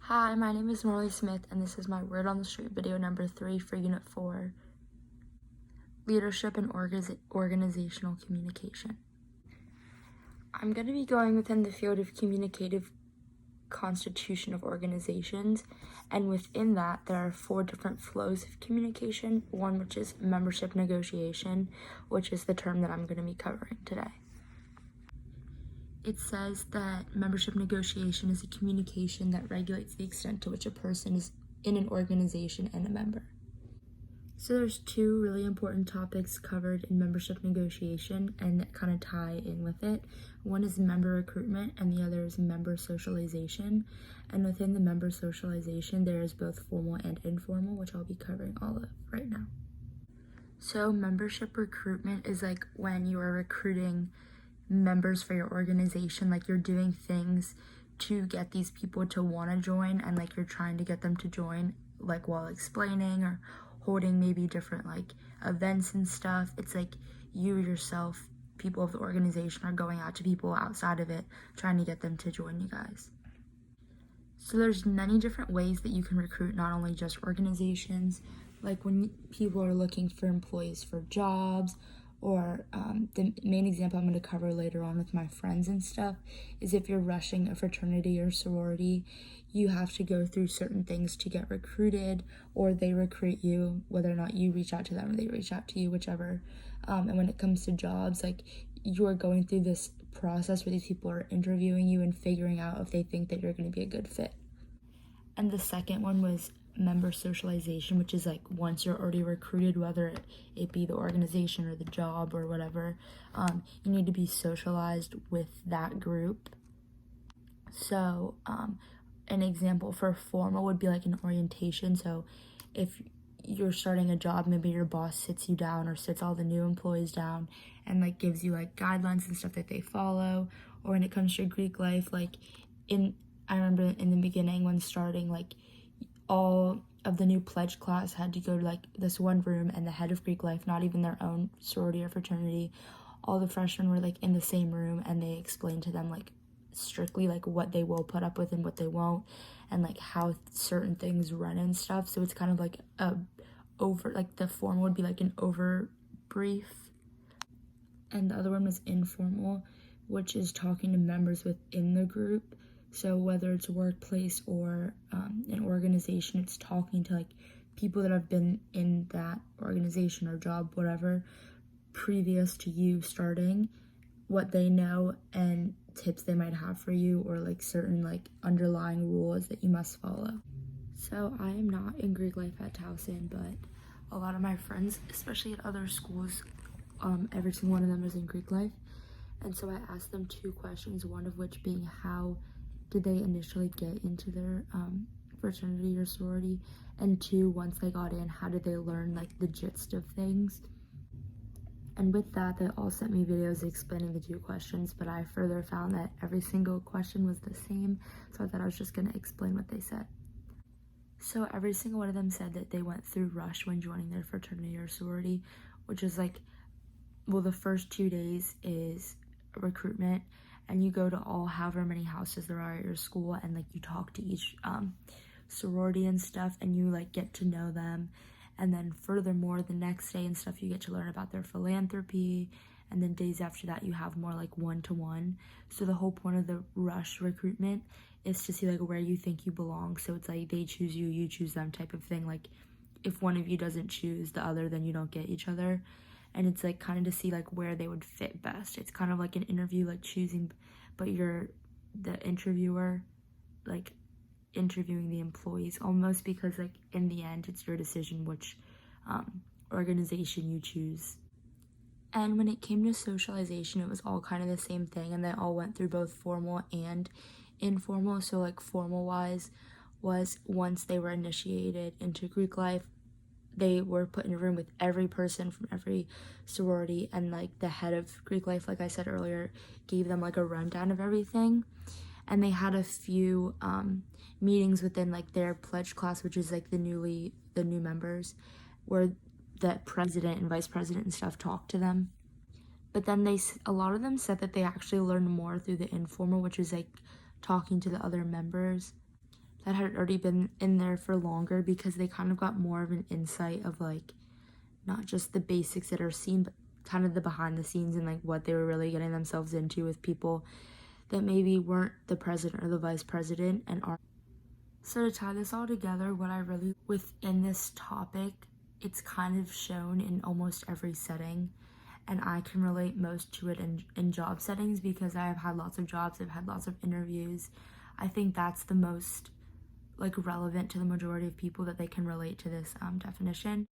Hi, my name is Morley Smith, and this is my Word on the Street video number 3 for Unit 4, Leadership and Organizational Communication. I'm going to be going within the field of communicative constitution of organizations, and within that there are 4 different flows of communication, one which is membership negotiation, which is the term that I'm going to be covering today. It says that membership negotiation is a communication that regulates the extent to which a person is in an organization and a member. So there's 2 really important topics covered in membership negotiation and that kind of tie in with it. One is member recruitment and the other is member socialization. And within the member socialization, there is both formal and informal, which I'll be covering all of right now. So membership recruitment is like when you are recruiting members for your organization, like you're doing things to get these people to want to join, and like you're trying to get them to join like while explaining or holding maybe different like events and stuff. It's like you yourself, people of the organization, are going out to people outside of it trying to get them to join you guys. So there's many different ways that you can recruit, not only just organizations, like when people are looking for employees for jobs, or the main example I'm going to cover later on with my friends and stuff is if you're rushing a fraternity or sorority, you have to go through certain things to get recruited, or they recruit you, whether or not you reach out to them or they reach out to you, whichever. And when it comes to jobs, like you are going through this process where these people are interviewing you and figuring out if they think that you're going to be a good fit. And the second one was member socialization, which is like once you're already recruited, whether it be the organization or the job or whatever, you need to be socialized with that group. So an example for formal would be like an orientation. So if you're starting a job, maybe your boss sits you down or sits all the new employees down and like gives you like guidelines and stuff that they follow. Or when it comes to Greek life, like I remember in the beginning when starting, like all of the new pledge class had to go to like this one room, and the head of Greek life, not even their own sorority or fraternity, all the freshmen were like in the same room, and they explained to them like strictly like what they will put up with and what they won't, and like how certain things run and stuff. So it's kind of like the form would be like an over brief, and the other one was informal, which is talking to members within the group. So whether it's a workplace or an organization, it's talking to like people that have been in that organization or job, whatever, previous to you starting, what they know and tips they might have for you, or like certain like underlying rules that you must follow. So I am not in Greek life at Towson, but a lot of my friends, especially at other schools, every single one of them is in Greek life. And so I asked them 2 questions, one of which being how did they initially get into their fraternity or sorority, and 2, once they got in, how did they learn like the gist of things. And with that, they all sent me videos explaining the 2 questions, but I further found that every single question was the same, so I thought I was just going to explain what they said. So every single one of them said that they went through rush when joining their fraternity or sorority, which is like, well, the first 2 days is recruitment, and you go to all however many houses there are at your school, and like you talk to each sorority and stuff, and you like get to know them. And then furthermore, the next day and stuff, you get to learn about their philanthropy, and then days after that you have more like one-to-one. So the whole point of the rush recruitment is to see like where you think you belong. So it's like they choose you, you choose them type of thing. Like if one of you doesn't choose the other, then you don't get each other. And it's like kind of to see like where they would fit best. It's kind of like an interview, like choosing, but you're the interviewer, like interviewing the employees almost, because like in the end it's your decision which organization you choose. And when it came to socialization, it was all kind of the same thing, and they all went through both formal and informal. So like formal wise was once they were initiated into Greek life, they were put in a room with every person from every sorority, and like the head of Greek life, like I said earlier, gave them like a rundown of everything. And they had a few meetings within like their pledge class, which is like the new members, where the president and vice president and stuff talked to them. But then a lot of them said that they actually learned more through the informal, which is like talking to the other members. that had already been in there for longer, because they kind of got more of an insight of like not just the basics that are seen, but kind of the behind the scenes and like what they were really getting themselves into with people that maybe weren't the president or the vice president and are. So to tie this all together, what I really within this topic, it's kind of shown in almost every setting, and I can relate most to it in job settings because I have had lots of jobs, I've had lots of interviews. I think that's the most like relevant to the majority of people, that they can relate to this definition.